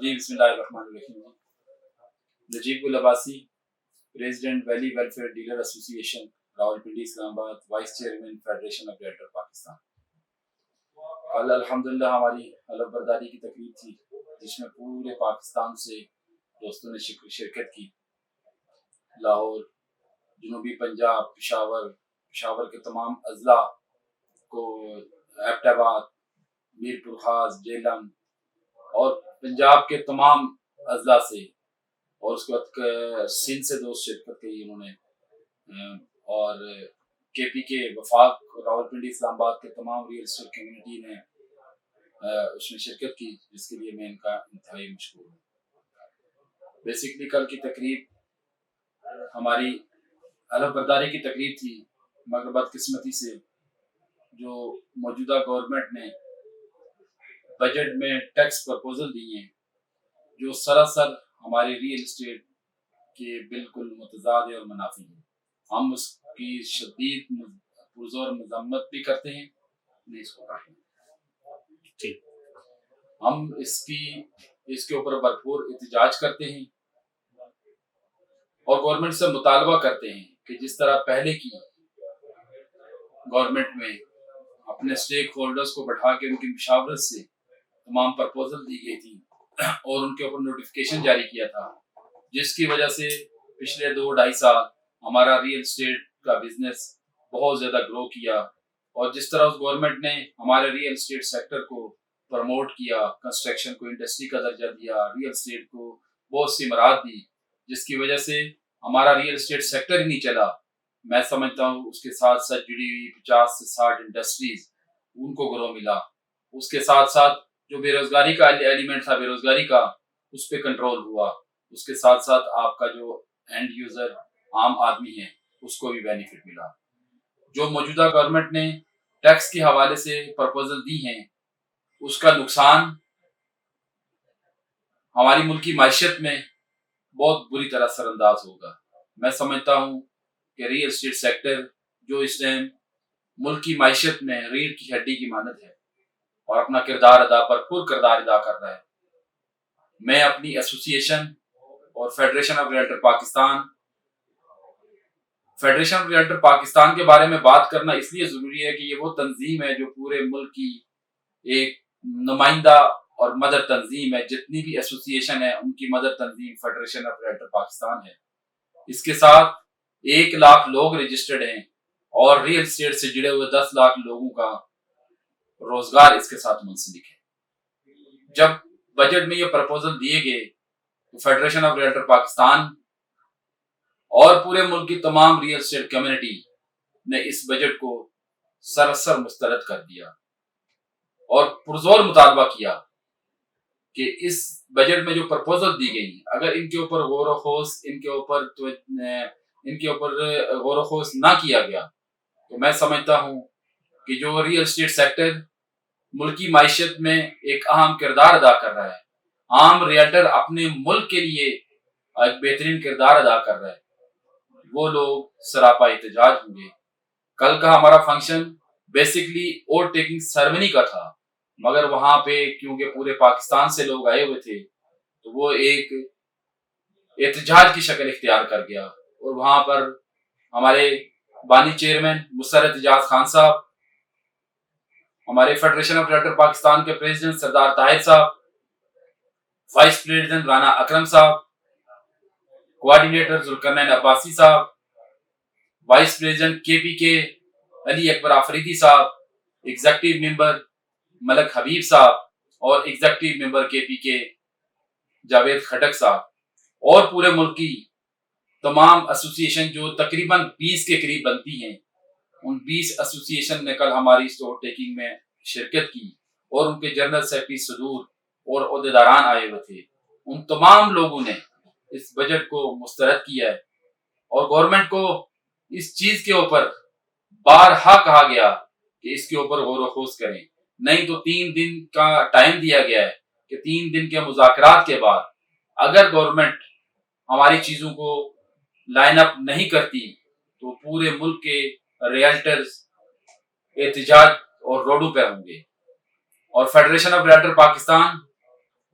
جی بسم اللہ الرحمن الرحیم. Najeeb Gul Abbasi, president valley welfare dealer association Rawalpindi Islamabad, vice chairman federation of realtor Pakistan. کل الحمدللہ ہماری علم برداری کی تقریب تھی جس میں پورے پاکستان سے دوستوں نے شرکت کی. لاہور, جنوبی پنجاب, پشاور کے تمام اضلاع کو, ایبٹ آباد, میرپور خاص, جیلم اور پنجاب کے تمام اضلاع سے, اور اس کے بعد سندھ سے دوست شرکت کی انہوں نے, اور کے پی کے وفاق راولپنڈی اسلام آباد کے تمام ریئل اسٹیٹ کمیونٹی نے اس میں شرکت کی, جس کے لیے میں ان کا انتہائی مشکور ہوں. بیسکلی کل کی تقریب ہماری علم برداری کی تقریب تھی, مگر بدقسمتی سے جو موجودہ گورنمنٹ نے بجٹ میں ٹیکس پرپوزل دی ہیں جو سراسر ہمارے ریئل اسٹیٹ کے بالکل متضاد اور منافی ہیں. ہم اس کی شدید پرزور مذمت بھی کرتے ہیں, نہیں اس کو کاٹیں, ہم اس کے اوپر بھرپور احتجاج کرتے ہیں اور گورنمنٹ سے مطالبہ کرتے ہیں کہ جس طرح پہلے کی گورنمنٹ میں اپنے سٹیک ہولڈرز کو بٹھا کے ان کی مشاورت سے تمام پرپوزل دی گئی تھی اور ان کے اوپر نوٹیفیکیشن جاری کیا تھا, جس کی وجہ سے پچھلے 2-2.5 سال ہمارا ریئل اسٹیٹ کا بزنس بہت زیادہ گرو کیا, اور جس طرح اس گورنمنٹ نے ہمارے ریئل اسٹیٹ سیکٹر کو پروموٹ کیا, کنسٹرکشن کو انڈسٹری کا درجہ دیا, ریئل اسٹیٹ کو بہت سی مراد دی, جس کی وجہ سے ہمارا ریئل اسٹیٹ سیکٹر ہی نہیں چلا. میں سمجھتا ہوں اس کے ساتھ ساتھ جڑی ہوئی 50 سے 60 انڈسٹریز ان کو گرو ملا. اس کے ساتھ ساتھ جو بے روزگاری کا ایلیمنٹ تھا, بے روزگاری کا, اس پہ کنٹرول ہوا. اس کے ساتھ ساتھ آپ کا جو اینڈ یوزر عام آدمی ہے اس کو بھی بینیفٹ ملا. جو موجودہ گورنمنٹ نے ٹیکس کے حوالے سے پرپوزل دی ہیں اس کا نقصان ہماری ملکی معیشت میں بہت بری طرح سر انداز ہوگا. میں سمجھتا ہوں کہ ریئل اسٹیٹ سیکٹر جو اس ٹائم ملکی معیشت میں ریڑھ کی ہڈی کی مانند ہے اور اپنا بھرپور کردار ادا کر رہا ہے. میں اپنی ایسوسی ایشن اور فیڈریشن آف ریئلٹر پاکستان کے بارے میں بات کرنا اس لیے ضروری ہے کہ یہ وہ تنظیم ہے جو پورے ملک کی ایک نمائندہ اور مدر تنظیم ہے. جتنی بھی ایسوسی ایشن ہے ان کی مدر تنظیم فیڈریشن آف ریئلٹر پاکستان ہے. اس کے ساتھ 1 لاکھ لوگ رجسٹرڈ ہیں اور ریئل اسٹیٹ سے جڑے ہوئے 10 لاکھ لوگوں کا روزگار اس کے ساتھ منسلک ہے. جب بجٹ میں یہ پرپوزل دیے گئے تو فیڈریشن آف ریئلٹر پاکستان اور پورے ملک کی تمام ریئل اسٹیٹ کمیونٹی نے اس بجٹ کو سراسر مسترد کر دیا اور پرزور مطالبہ کیا کہ اس بجٹ میں جو پرپوزل دی گئی اگر ان کے اوپر غور و خوض نہ کیا گیا تو میں سمجھتا ہوں کہ جو ریئل اسٹیٹ سیکٹر ملکی معیشت میں ایک اہم کردار ادا کر رہا ہے, عام ریئلٹر اپنے ملک کے لیے ایک بہترین کردار ادا کر رہا ہے, وہ لوگ سراپا احتجاج ہوں گے. کل کا ہمارا function basically vote taking ceremony کا تھا, مگر وہاں پہ کیونکہ پورے پاکستان سے لوگ آئے ہوئے تھے تو وہ ایک احتجاج کی شکل اختیار کر گیا, اور وہاں پر ہمارے بانی چیئرمین مسرت اعجاز خان صاحب, ہمارے فیڈریشن آف ریئلٹر پاکستان کے پریزیڈنٹ سردار طاہر صاحب, وائس پریزیڈنٹ رانا اکرم صاحب, کوآرڈینیٹر ذوالقرنین عباسی صاحب, وائس پریزیڈنٹ کے پی کے علی اکبر آفریدی صاحب, ایگزیکٹو ممبر ملک حبیب صاحب اور ایگزیکٹو ممبر کے پی کے جاوید خٹک صاحب, اور پورے ملک کی تمام ایسوسی ایشن جو تقریباً 20 کے قریب بنتی ہیں, ان 20 ایسوسی ایشن نے کل ہماری اسٹور ٹیکنگ میں شرکت کی اور ان کے جنرل سیکرٹری صدور اور عہدیداران آئے ہوئے تھے. ان تمام لوگوں نے اس بجٹ کو مسترد کیا ہے اور گورنمنٹ کو اس چیز کے اوپر بارہا کہا گیا کہ اس کے اوپر غور و خوض کریں, نہیں تو 3 دن کا ٹائم دیا گیا ہے کہ 3 دن کے مذاکرات کے بعد اگر گورنمنٹ ہماری چیزوں کو لائن اپ نہیں کرتی تو پورے ملک کے ریئلٹرز احتجاج اور روڈوں پہ ہوں گے. اور فیڈریشن آف ریئلٹر پاکستان